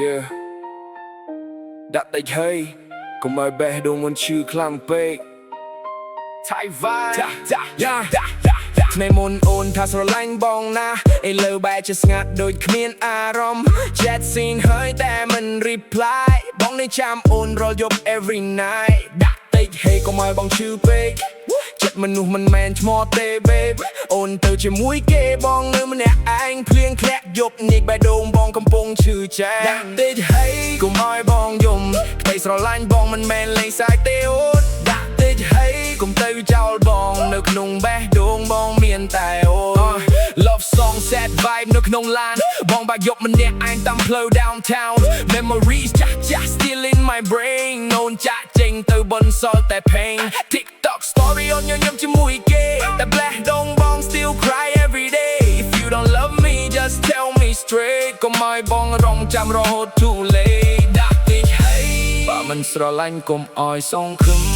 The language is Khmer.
Yeah ដាក់តិចហើយកុំឲ្យបេះដូងមិនឈឺខ្លាំងពេក Thai vibe ថ្ងៃមុនអូនថាស្រឡាញ់បងណាឥឡូវបែរជាស្ងាត់ដូចគ្មានអារម្មណ៍ Chat scene ហើយតែមិន reply បងនៅចាំអូនរាល់យប់ every night ដាក់តិចហេកុំឲ្យបងឈឺពេកចិត្តមនុស្សមិនមែនឈ្មោះទេ babe អូនទៅជាមួយគេបងនៅម្នាក់ឯងភ្លៀងធ្លាក់យប់នេះបេះដូងបងកំពុងឈឺចែងដាក់តិចហេកុំឲ្យបងយំក្តីស្រឡាញ់បងមិនមែនលេងសើចទេអូនដាក់តិចហេកុំទៅចោលបងនៅក្នុងបេះដូងបងមានតែអូន Love song sad vibe នៅក្នុងឡានបងបាក់យប់ម្នាក់ឯងតាមផ្លូវ downtown Memories ចាស់ still in my brain អូនចាក់ចេញទៅបនសល់តែ pain TikTok story អូនញញឹមជាមួយគេតែបេះដូងបង still cry every day If you don't love me just tell me straight កុំឲ្យបងរងចាំរហូត too late ដាក់តិច hey បើមិនស្រឡាញ់កុំឲ្យសងខឹម